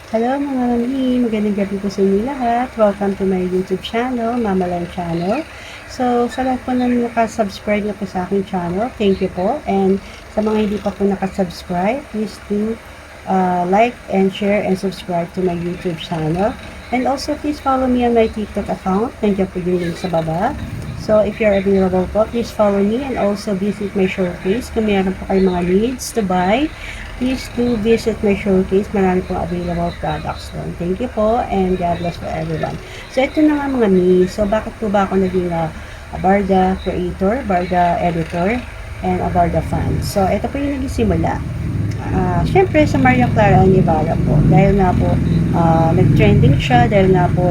Hello mga mami, magandang gabi po sa inyo lahat. Welcome to my YouTube channel, Mama Lan Channel. So, sa lahat po na nakasubscribe na po sa aking channel, thank you po. And sa mga hindi pa po nakasubscribe, please do like and share and subscribe to my YouTube channel. And also, please follow me on my TikTok account. Nandiyan po yung link sa baba. So, if you're available po, please follow me and also visit my showcase. Kung meron po kayong mga needs to buy, please do visit my showcase. Marami pong available products doon. Thank you po and God bless for everyone. So, ito na nga mga needs. So, bakit po ba ako naging Barda creator, Barda editor, and a Barda fan? So, ito po yung nagsimula. Siyempre sa Maria Clara Ibarra po. Dahil nga po, nag-trending siya. Dahil nga po,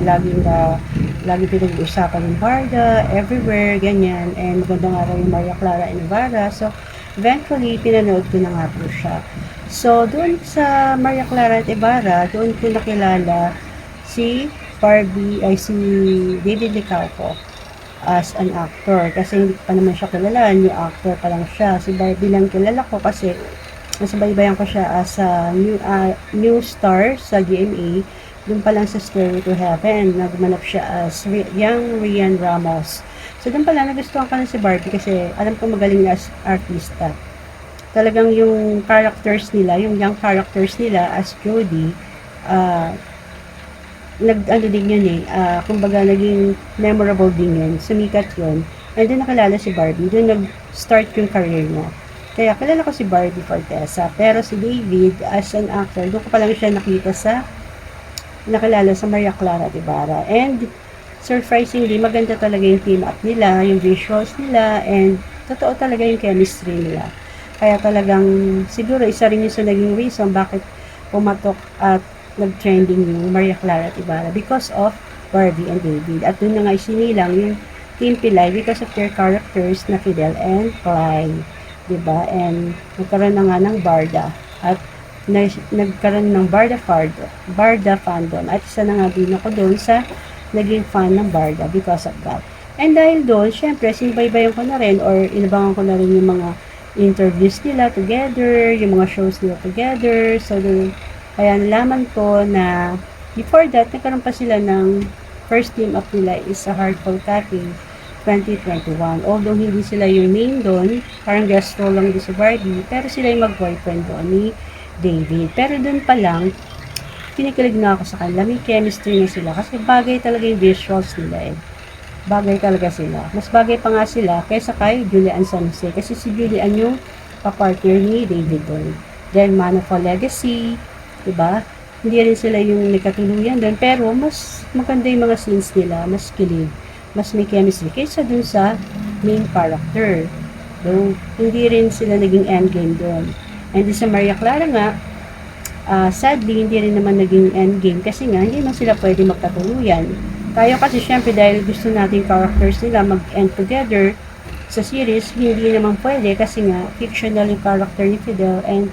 lagi pinag-uusapan yung Barda, everywhere, ganyan. And magandang araw yung Maria Clara Ibarra. So, eventually, pinanood ko na nga po siya. So, doon sa Maria Clara Ibarra, doon ko nakilala si si David Licauco as an actor. Kasi hindi pa naman siya kilala, new actor pa lang siya. Si Barbie lang kilala ko kasi nasabaybayan ko siya as a new star sa GMA. Doon pa lang sa Stairway to Heaven, nagmanap siya as young Rian Ramos. So, doon pala, nagustuhan ko na si Barbie kasi alam ko magaling na as artista. Talagang yung characters nila, yung young characters nila as Jodie, ano din yun kumbaga naging memorable din yun, sumikat yun. And doon nakilala si Barbie, doon nag-start yung career niya. Kaya kilala ko si Barbie Fortesa, pero si David as an actor, doon ko pa lang siya nakilala sa Maria Clara Ibarra. And surprisingly, maganda talaga yung team up nila, yung visuals nila, and totoo talaga yung chemistry nila. Kaya talagang siguro isa rin yung sa naging reason bakit pumatok at nag-trending yung Maria Clara Ibarra because of Barbie and David. At doon na nga isinilang yung Team Pilay because of their characters na Fidel and Clyde. Diba? And nagkaroon na nga ng Barda. At nagkaroon ng Barda fandom. At isa na nga din ako doon sa naging fan ng Barda because of that. And dahil doon, syempre, sinibaybayan ko na rin or inabangan ko na rin yung mga interviews nila together, yung mga shows nila together. So, doon, kaya nalaman ko na before that, nagkaroon pa sila ng first team up nila is a Heartful Cafe 2021. Although hindi sila yung main doon, parang guest role lang doon sa Barbie, pero sila yung mag-boyfriend doon ni David. Pero doon pa lang, kinikilig na ako sa kanila. May chemistry na sila kasi bagay talaga yung visuals nila Bagay talaga sila. Mas bagay pa nga sila kaysa kay Julian Sanse. Kasi si Julian yung kapartner ni David doon. Then, Man of a Legacy, diba? Hindi rin sila yung nagkatuluyan doon. Pero, mas maganda yung mga scenes nila. Mas kilig. Mas may chemistry kaysa doon sa main character. Doon, hindi rin sila naging endgame doon. And sa Maria Clara nga, sadly, hindi rin naman naging endgame kasi nga, hindi naman sila pwede magkatuluyan. Tayo kasi syempre dahil gusto natin characters nila mag-end together sa series, hindi naman pwede kasi nga fictional yung character ni Fidel and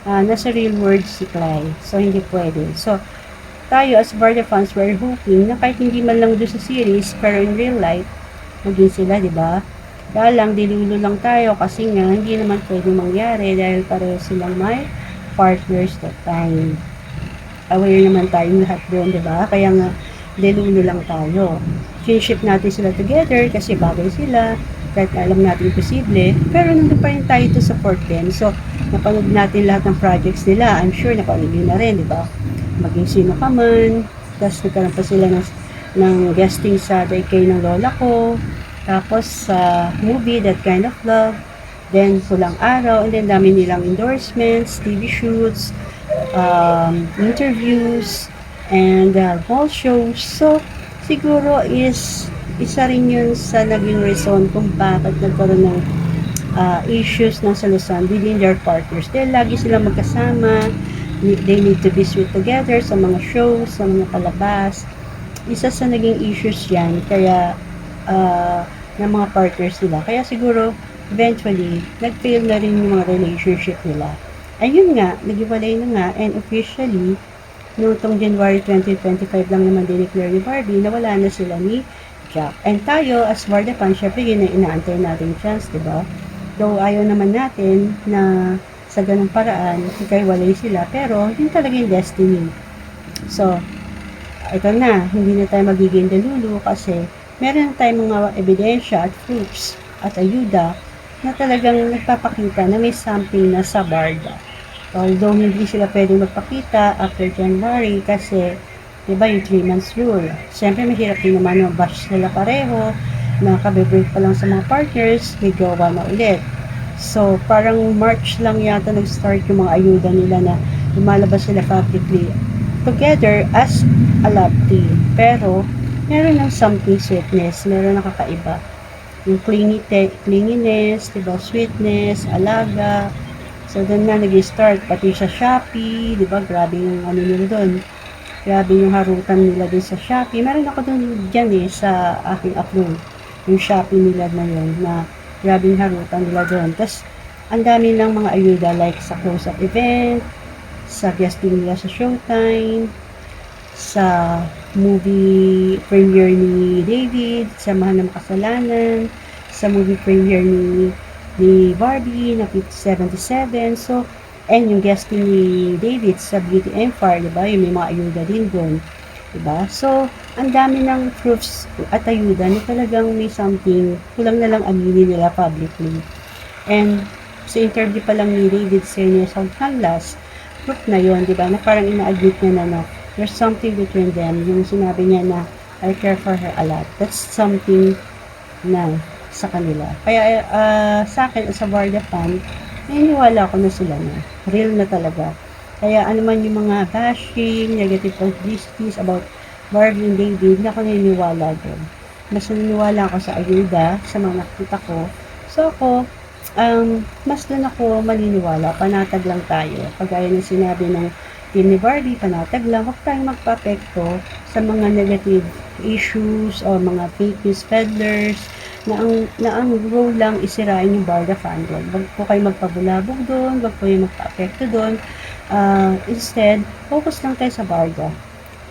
nasa real world si Clay. So, hindi pwede. So, tayo as Barda fans, we're hoping na kahit hindi man lang doon sa series, pero in real life, maging sila, di ba? Kaya lang, dilulo lang tayo kasi nga, hindi naman pwede mangyari dahil pareho silang may partners that time. Aware naman tayong lahat doon, di ba? Kaya nga, dilulo lang tayo. Kinship natin sila together kasi bagay sila, kahit alam natin posible, pero nandun pa rin tayo to support them. So, napanood natin lahat ng projects nila. I'm sure napanood nyo na rin, di ba? Maging sino ka man, tapos nagkaroon pa sila ng guesting sa Decay ng Lola Ko, tapos sa movie That Kind of Love, then Pulang Araw, and then dami nilang endorsements, TV shoots, interviews, and mall shows. So, siguro is isa rin yun sa naging reason kung bakit nagkaroon ng issues ng salusan within their partners. Dahil lagi sila magkasama, they need to be sweet together sa mga shows, sa mga palabas. Isa sa naging issues yan, kaya ng mga partners nila. Kaya siguro, eventually, nag-fail na rin yung mga relationship nila. Ayun nga, nag-iwalay na nga, and officially, noong January 2025 lang naman dineclare ni Barbie na wala na sila ni Jack. And tayo, as Barda fans, syempre yun ang inaantay natin chance, diba? Though ayaw naman natin na sa ganung paraan, ikaiwalay sila, pero yun talaga yung destiny. So, ito na, hindi na tayo magiging delulu kasi meron na tayong mga ebidensya at proofs at ayuda na talagang nagpapakita na may something na sa Barda. Although hindi sila pwedeng magpakita after January kasi diba yung 3 months rule. Siyempre mahirap din naman yung bash nila pareho na kabibreak pa lang sa mga partners, may gawa na ulit. So, parang March lang yata nag-start yung mga ayuda nila na lumalabas sila publicly together as a love team. Pero, meron ng something sweetness, meron ng kakaiba. Yung clinginess, diba, sweetness, alaga. So, doon na nag-start, pati sa Shopee, diba, grabe yung ano nila doon. Grabe yung harutan nila dun sa Shopee. Meron ako dun dyan sa aking upload. Yung Shopee nila na yun, na grabe yung harutan nila dun. Tapos, ang dami ng mga ayuda like sa close-up event, sa guesting nila sa Showtime, sa movie premiere ni David, sa Mahal na Makasalanan, sa movie premiere ni Barbie na 77. So, and yung guesting ni David sa Beauty Empire, diba? Yung may mga ayuda din doon. Diba? So, ang dami ng proofs at ayuda na talagang may something, kulang na lang aminin nila publicly. And sa interview pa lang ni David Senior sa Canlas, proof na yon, diba? Na parang ina-admit niya na there's something between them. Yung sinabi niya na I care for her a lot. That's something na sa kanila. Kaya sa akin, as a Barda fan, naniniwala ko na sila na. Real na talaga. Kaya ano man yung mga bashing, negative publicities about Barbie and David, na ako naniniwala doon. Mas naniniwala ako sa ayuda, sa mga nakita ko. So ako, mas doon ako maniniwala. Panatag lang tayo. Pagaya ng sinabi ng team ni Barbie, panatag lang. Huwag tayong magpa-apekto sa mga negative issues o mga fake news peddlers na ang role lang isirain yung Barda fandom. Wag po kayo magpabulabog doon, wag po kayo magpa-apekto doon. Instead, focus lang tayo sa Barda.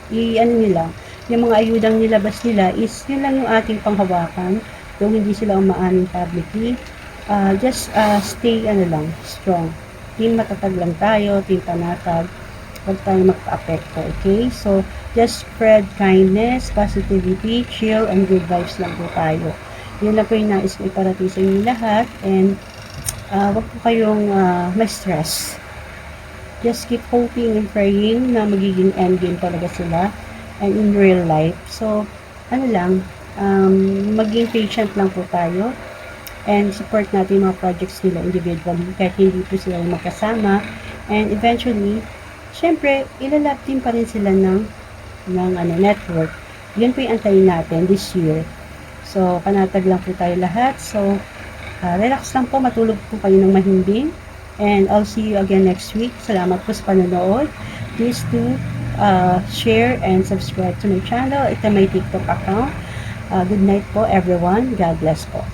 Ano nila, yung mga ayudang nilabas nila is yun lang yung ating panghawakan. Kung hindi sila umaamin publicly, just stay strong. Team matatag lang tayo, team panatag. Huwag tayo magpa-apekto, okay? So, just spread kindness, positivity, chill, and good vibes lang po tayo. Yun lang po yung nais ko iparating sa inyo lahat. And wag po kayong ma-stress. Just keep hoping and praying na magiging endgame talaga sila and in real life. So, maging patient lang po tayo and support natin yung mga projects nila individually kahit hindi po sila magkasama. And eventually, syempre, ilalab din pa rin sila ng network. Yun po yung antayin natin this year. So, panatag lang po tayo lahat. So, relax lang po, matulog po kayo ng mahimbing. And I'll see you again next week. Salamat po sa panonood. Please do share and subscribe to my channel. Ito may TikTok account. Good night po everyone. God bless po.